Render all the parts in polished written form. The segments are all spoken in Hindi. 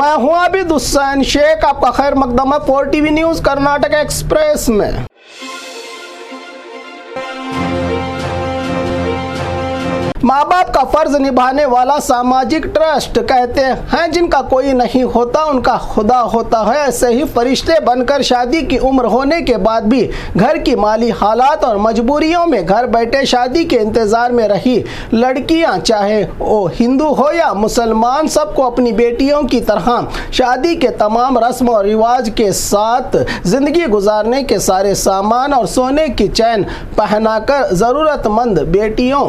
मैं हूं आबिद हुसैन शेख, आपका खैर मकदम है 4 टीवी न्यूज कर्नाटक एक्सप्रेस में। माँ बाप का फर्ज निभाने वाला सामाजिक ट्रस्ट कहते हैं जिनका कोई नहीं होता उनका खुदा होता है। ऐसे ही फरिश्ते बनकर शादी की उम्र होने के बाद भी घर की माली हालात और मजबूरियों में घर बैठे शादी के इंतजार में रही लड़कियां, चाहे वो हिंदू हो या मुसलमान, सबको अपनी बेटियों की तरह शादी के तमाम रस्म और रिवाज के साथ जिंदगी गुजारने के सारे सामान और सोने की चैन पहनाकर ज़रूरतमंद बेटियों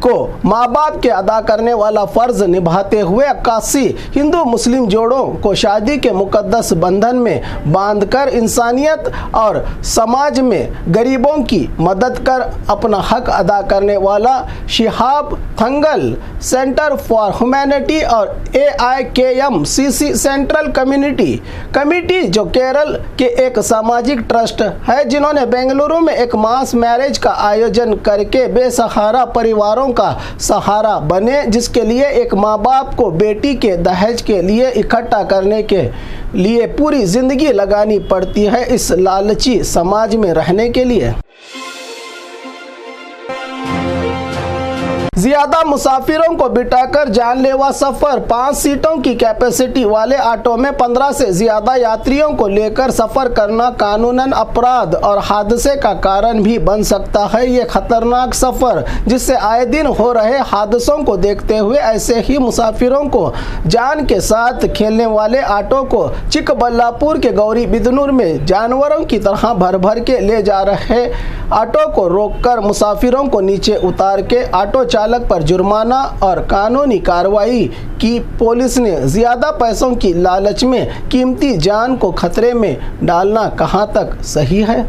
को माँ बाप के अदा करने वाला फर्ज निभाते हुए 81 हिंदू मुस्लिम जोड़ों को शादी के मुकद्दस बंधन में बांधकर इंसानियत और समाज में गरीबों की मदद कर अपना हक अदा करने वाला Shihab Thangal centre for humanity और AIKMCC सेंट्रल कमिटी जो केरल के एक सामाजिक ट्रस्ट है, जिन्होंने बेंगलुरु में एक मास मैरिज का आयोजन करके बेसहारा परिवारों का सहारा बने, जिसके लिए एक माँ बाप को बेटी के दहेज के लिए इकट्ठा करने के लिए पूरी जिंदगी लगानी पड़ती है इस लालची समाज में रहने के लिए। ज्यादा मुसाफिरों को बिठाकर जानलेवा सफर, 5 सीटों की कैपेसिटी वाले ऑटो में 15 से ज्यादा यात्रियों को लेकर सफर करना कानूनन अपराध और हादसे का कारण भी बन सकता है। ये खतरनाक सफर जिससे आए दिन हो रहे हादसों को देखते हुए ऐसे ही मुसाफिरों को जान के साथ खेलने वाले ऑटो को चिकबल्लापुर के गौरी बिदनूर में जानवरों की तरह भर भर के ले जा रहे ऑटो को रोककर मुसाफिरों को नीचे उतार के ऑटो चालक पर जुर्माना और कानूनी कार्रवाई की पुलिस ने। ज्यादा पैसों की लालच में कीमती जान को खतरे में डालना कहां तक सही है?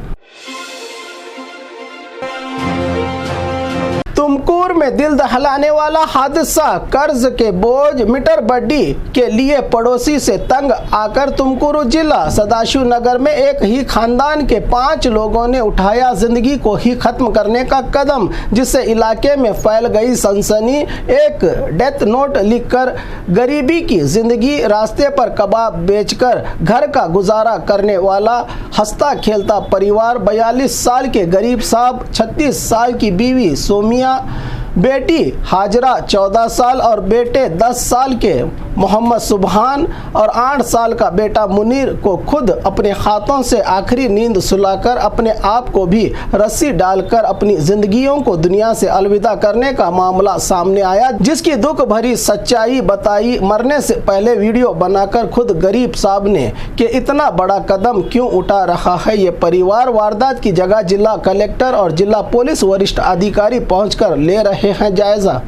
तुमकुर में दिल दहलाने वाला हादसा, कर्ज के बोझ मीटर बड्डी के लिए पड़ोसी से तंग आकर तुमकुर जिला सदाशिव नगर में एक ही खानदान के 5 लोगों ने उठाया जिंदगी को ही खत्म करने का कदम, जिससे इलाके में फैल गई सनसनी। एक डेथ नोट लिखकर गरीबी की जिंदगी, रास्ते पर कबाब बेचकर घर का गुजारा करने वाला हंसता खेलता परिवार, 42 साल के गरीब साहब, 36 साल की बीवी सोमिया, बेटी हाजरा 14 साल और बेटे 10 साल के मोहम्मद सुबहान और 8 साल का बेटा मुनीर को खुद अपने हाथों से आखिरी नींद सुलाकर अपने आप को भी रस्सी डालकर अपनी जिंदगियों को दुनिया से अलविदा करने का मामला सामने आया, जिसकी दुख भरी सच्चाई बताई। मरने से पहले वीडियो बनाकर खुद गरीब साहब ने कि इतना बड़ा कदम क्यों उठा रहा है ये परिवार। वारदात की जगह जिला कलेक्टर और जिला पुलिस वरिष्ठ अधिकारी पहुंचकर ले रहे हैं जायजा।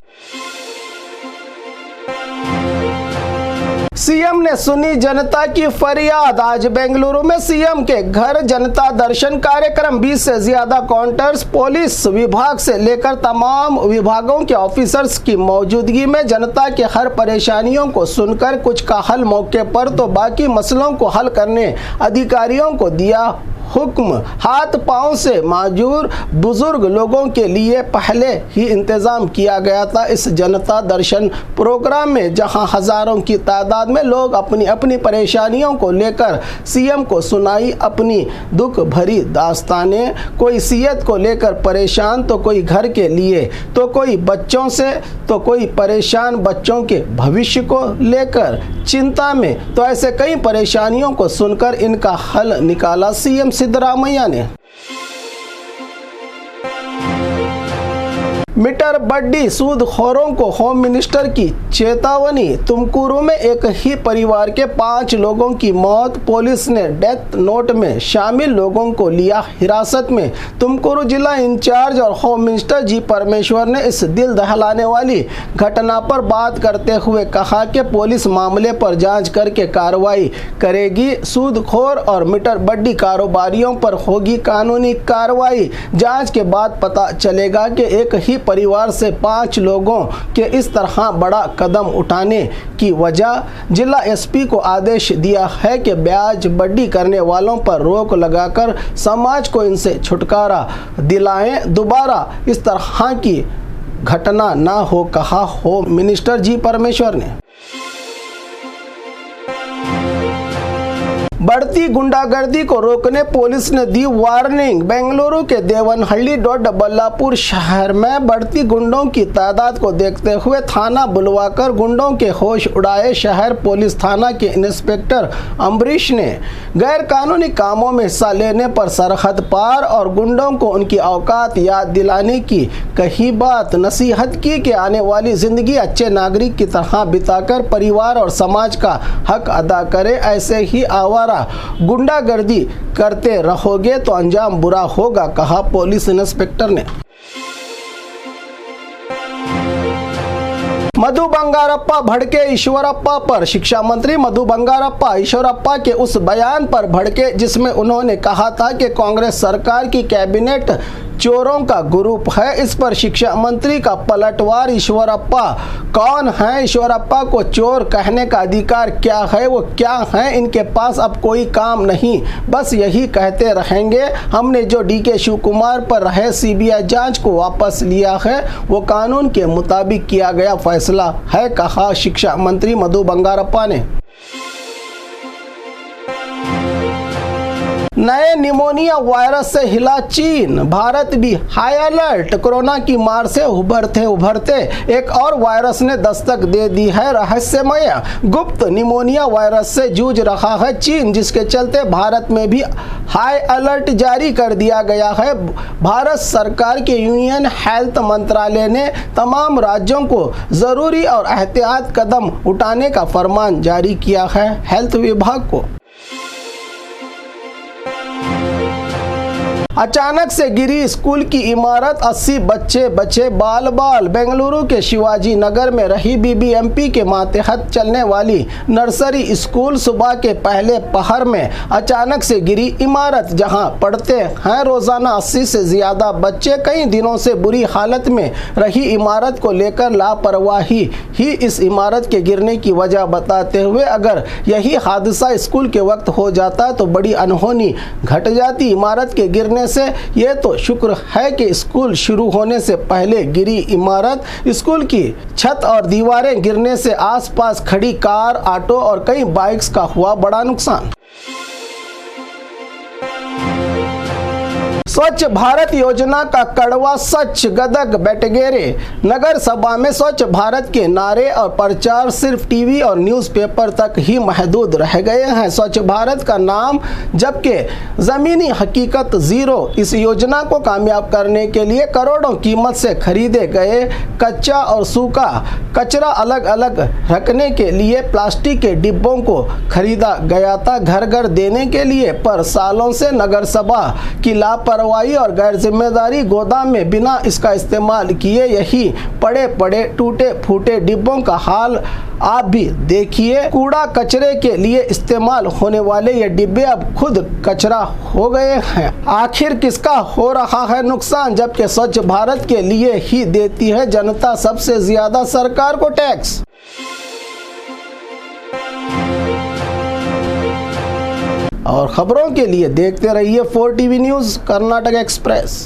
सीएम ने सुनी जनता की फरियाद, आज बेंगलुरु में सीएम के घर जनता दर्शन कार्यक्रम, 20 से ज्यादा काउंटर्स, पुलिस विभाग से लेकर तमाम विभागों के ऑफिसर्स की मौजूदगी में जनता के हर परेशानियों को सुनकर कुछ का हल मौके पर तो बाकी मसलों को हल करने अधिकारियों को दिया हुक्म। हाथ पांव से माजूर बुजुर्ग लोगों के लिए पहले ही इंतजाम किया गया था इस जनता दर्शन प्रोग्राम में, जहां हजारों की तादाद में लोग अपनी अपनी परेशानियों को लेकर सीएम को सुनाई अपनी दुख भरी दास्तानें। कोई सेहत को लेकर परेशान, तो कोई घर के लिए, तो कोई बच्चों से, तो कोई परेशान बच्चों के भविष्य को लेकर चिंता में। तो ऐसे कई परेशानियों को सुनकर इनका हल निकाला सीएम सिद्धरामैया ने। मीटर बड्डी सूदखोरों को होम मिनिस्टर की चेतावनी, तुमकुरू में एक ही परिवार के 5 लोगों की मौत, पुलिस ने डेथ नोट में शामिल लोगों को लिया हिरासत में। तुमकुरू जिला इंचार्ज और होम मिनिस्टर जी परमेश्वर ने इस दिल दहलाने वाली घटना पर बात करते हुए कहा कि पुलिस मामले पर जांच करके कार्रवाई करेगी। सूदखोर और मीटर बड्डी कारोबारियों पर होगी कानूनी कार्रवाई। जांच के बाद पता चलेगा कि एक ही परिवार से 5 लोगों के इस तरह बड़ा कदम उठाने की वजह। जिला एसपी को आदेश दिया है कि ब्याज बड्डी करने वालों पर रोक लगाकर समाज को इनसे छुटकारा दिलाएं, दोबारा इस तरह की घटना ना हो, कहा होम मिनिस्टर जी परमेश्वर ने। बढ़ती गुंडागर्दी को रोकने पुलिस ने दी वार्निंग। बेंगलुरु के देवनहल्ली डोड्डबल्लापुर शहर में बढ़ती गुंडों की तादाद को देखते हुए थाना बुलवाकर गुंडों के होश उड़ाए शहर पुलिस थाना के इंस्पेक्टर अम्बरीश ने गैर कानूनी कामों में हिस्सा लेने पर सरहद पार और गुंडों को उनकी औकात याद दिलाने की कही बात। नसीहत की कि आने वाली जिंदगी अच्छे नागरिक की तरह बिताकर परिवार और समाज का हक अदा करे। ऐसे ही आवारा गुंडागर्दी करते रहोगे तो अंजाम बुरा होगा, कहा पुलिस इंस्पेक्टर ने। मधु बंगारप्पा भड़के ईश्वरप्पा पर। शिक्षा मंत्री मधु बंगारप्पा ईश्वरप्पा के उस बयान पर भड़के जिसमें उन्होंने कहा था कि कांग्रेस सरकार की कैबिनेट चोरों का ग्रुप है। इस पर शिक्षा मंत्री का पलटवार। ईश्वरप्पा कौन है? ईश्वरप्पा को चोर कहने का अधिकार क्या है? वो क्या है? इनके पास अब कोई काम नहीं, बस यही कहते रहेंगे। हमने जो डीके शिव कुमार पर रहे सीबीआई जांच को वापस लिया है वो कानून के मुताबिक किया गया फैसला है, कहा शिक्षा मंत्री मधु बंगारप्पा ने। नए निमोनिया वायरस से हिला चीन, भारत भी हाई अलर्ट। कोरोना की मार से उभरते एक और वायरस ने दस्तक दे दी है। रहस्यमय गुप्त निमोनिया वायरस से जूझ रहा है चीन, जिसके चलते भारत में भी हाई अलर्ट जारी कर दिया गया है। भारत सरकार के यूनियन हेल्थ मंत्रालय ने तमाम राज्यों को जरूरी और एहतियात कदम उठाने का फरमान जारी किया है। हेल्थ विभाग को अचानक से गिरी स्कूल की इमारत, 80 बच्चे बचे बाल बाल। बेंगलुरु के शिवाजी नगर में रही बीबीएमपी के मातहत चलने वाली नर्सरी स्कूल सुबह के पहले पहर में अचानक से गिरी इमारत, जहां पढ़ते हैं रोजाना 80 से ज्यादा बच्चे। कई दिनों से बुरी हालत में रही इमारत को लेकर लापरवाही ही इस इमारत के गिरने की वजह बताते हुए अगर यही हादसा स्कूल के वक्त हो जाता तो बड़ी अनहोनी घट जाती। इमारत के गिरने से ये तो शुक्र है कि स्कूल शुरू होने से पहले गिरी इमारत। स्कूल की छत और दीवारें गिरने से आसपास खड़ी कार, ऑटो और कई बाइक्स का हुआ बड़ा नुकसान। स्वच्छ भारत योजना का कड़वा सच, गदग बेटगेरे। नगर सभा में स्वच्छ भारत के नारे और प्रचार सिर्फ टीवी और न्यूज़पेपर तक ही महदूद रह गए हैं। स्वच्छ भारत का नाम जबकि जमीनी हकीकत जीरो। इस योजना को कामयाब करने के लिए करोड़ों कीमत से खरीदे गए कच्चा और सूखा कचरा अलग अलग रखने के लिए प्लास्टिक के डिब्बों को खरीदा गया था घर घर देने के लिए, पर सालों से नगर सभा की लापरवाही और गैर जिम्मेदारी गोदाम में बिना इसका इस्तेमाल किए यही पड़े पड़े टूटे फूटे डिब्बों का हाल आप भी देखिए। कूड़ा कचरे के लिए इस्तेमाल होने वाले ये डिब्बे अब खुद कचरा हो गए हैं। आखिर किसका हो रहा है नुकसान, जबकि स्वच्छ भारत के लिए ही देती है जनता सबसे ज्यादा सरकार को टैक्स। और खबरों के लिए देखते रहिए 4 टीवी न्यूज़ कर्नाटक एक्सप्रेस।